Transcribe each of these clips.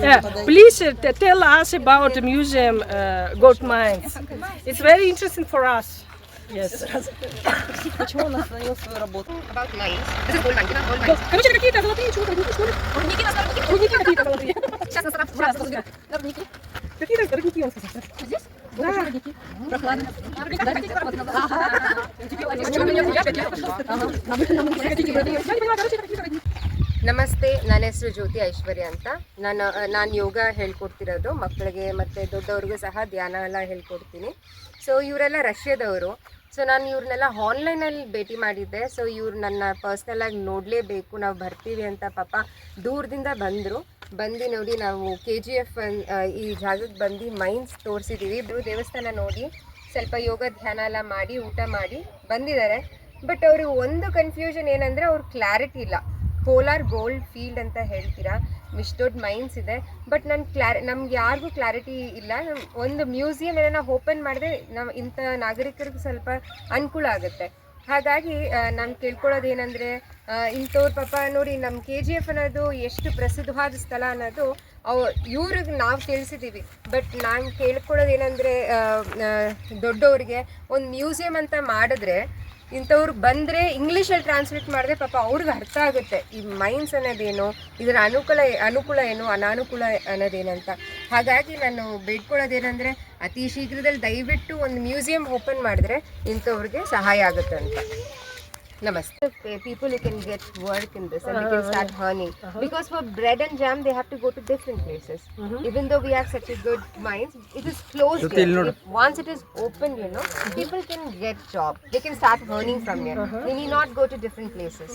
Yeah, please tell us about the museum gold mines. It's very interesting for us. Yes. Почему он остановил свою работу? About mines. This is gold mine. Gold mines. Короче, какие-то золотые чего-то, что ли? Рудники нас Рудники какие-то золотые. Сейчас нас разбирают. Рудники. Какие-то родники, он сказал. Здесь? Да. Рудники. Прохладно. Рудники, да, хотите работать на завод? ನಮಸ್ತೆ, ನನ್ನ ಹೆಸರು ಜ್ಯೋತಿ ಐಶ್ವರ್ಯ ಅಂತ. ನಾನು ಯೋಗ ಹೇಳ್ಕೊಡ್ತಿರೋದು ಮಕ್ಕಳಿಗೆ ಮತ್ತು ದೊಡ್ಡವ್ರಿಗೂ ಸಹ ಧ್ಯಾನ ಎಲ್ಲ ಹೇಳ್ಕೊಡ್ತೀನಿ. ಸೊ ಇವರೆಲ್ಲ ರಷ್ಯಾದವರು. ಸೊ ನಾನು ಇವ್ರನ್ನೆಲ್ಲ ಆನ್ಲೈನಲ್ಲಿ ಭೇಟಿ ಮಾಡಿದ್ದೆ. ಸೊ ಇವ್ರು ನನ್ನ ಪರ್ಸ್ನಲಾಗಿ ನೋಡಲೇಬೇಕು, ನಾವು ಬರ್ತೀವಿ ಅಂತ ಪಾಪ ದೂರದಿಂದ ಬಂದು ನೋಡಿ ನಾವು KGF ಈ ಜಾಗಕ್ಕೆ ಬಂದು ಮೈನ್ಸ್ ತೋರಿಸಿದ್ದೀವಿ. ದೇವಸ್ಥಾನ ನೋಡಿ ಸ್ವಲ್ಪ ಯೋಗ ಧ್ಯಾನ ಎಲ್ಲ ಮಾಡಿ ಊಟ ಮಾಡಿ ಬಂದಿದ್ದಾರೆ. ಬಟ್ ಅವ್ರಿಗೆ ಒಂದು ಕನ್ಫ್ಯೂಷನ್ ಏನಂದರೆ ಅವ್ರ ಕ್ಲಾರಿಟಿ ಇಲ್ಲ. ಕೋಲಾರ್ ಗೋಲ್ಡ್ ಫೀಲ್ಡ್ ಅಂತ ಹೇಳ್ತೀರಾ, ಇಷ್ಟು ದೊಡ್ಡ ಮೈನ್ಸ್ ಇದೆ, ಬಟ್ ನಮ್ಗೆ ಯಾರಿಗೂ ಕ್ಲಾರಿಟಿ ಇಲ್ಲ. ಒಂದು ಮ್ಯೂಸಿಯಂ ಏನೋ ಓಪನ್ ಮಾಡಿದ್ರೆ ನಾವು ಇಂಥ ನಾಗರಿಕರಿಗೆ ಸ್ವಲ್ಪ ಅನುಕೂಲ ಆಗುತ್ತೆ. ಹಾಗಾಗಿ ನಾನು ಕೇಳ್ಕೊಳ್ಳೋದು ಏನಂದರೆ, ಇಂಥವ್ರ ಪಾಪ ನೋಡಿ ನಮ್ಮ KGF ಅನ್ನೋದು ಎಷ್ಟು ಪ್ರಸಿದ್ಧವಾದ ಸ್ಥಳ ಅನ್ನೋದು ಇವ್ರಿಗೆ ನಾವು ತಿಳಿಸಿದ್ದೀವಿ. ಬಟ್ ನಾನು ಕೇಳ್ಕೊಳ್ಳೋದು ಏನಂದರೆ, ದೊಡ್ಡವ್ರಿಗೆ ಒಂದು ಮ್ಯೂಸಿಯಂ ಅಂತ ಮಾಡಿದ್ರೆ ಇಂಥವ್ರು ಬಂದರೆ ಇಂಗ್ಲೀಷಲ್ಲಿ ಟ್ರಾನ್ಸ್ಲೇಟ್ ಮಾಡಿದ್ರೆ ಪಾಪ ಅವ್ರಿಗೆ ಅರ್ಥ ಆಗುತ್ತೆ ಈ ಮೈನ್ಸ್ ಅನ್ನೋದೇನು, ಇದರ ಅನುಕೂಲ ಏನು, ಅನಾನುಕೂಲ ಅನ್ನೋದೇನಂತ. ಹಾಗಾಗಿ ನಾನು ಬೇಡ್ಕೊಳ್ಳೋದೇನೆಂದರೆ, ಅತಿ ಶೀಘ್ರದಲ್ಲಿ ದಯವಿಟ್ಟು ಒಂದು ಮ್ಯೂಸಿಯಂ ಓಪನ್ ಮಾಡಿದ್ರೆ ಇಂಥವ್ರಿಗೆ ಸಹಾಯ ಆಗುತ್ತೆ ಅಂತ. ನಮಸ್ತೆ. People who can get work in this and they can start earning. Because for bread and jam they have to go to different places. Even though we have such a good mines, it is closed there. Once it is open, people can get job. They can start earning from here. They need not go to different places.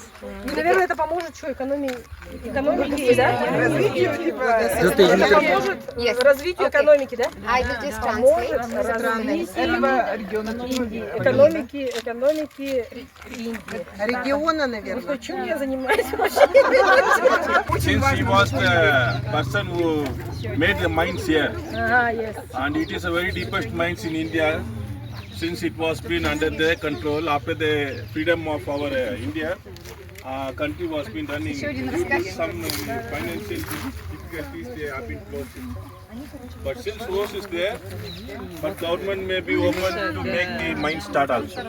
Наверное, это поможет экономике, да? Развитию экономики, да? I will just translate. Экономики Индии. Региона, наверное. Вот чем я занимаюсь вообще? Since he was the person who made the mines here, Yes. and it is a very deepest mines in India, since it was been under their control after the freedom of our India, country was been running due to some financial difficulties. They have been closing. But since rose is there, but government may be open to make the mine start also.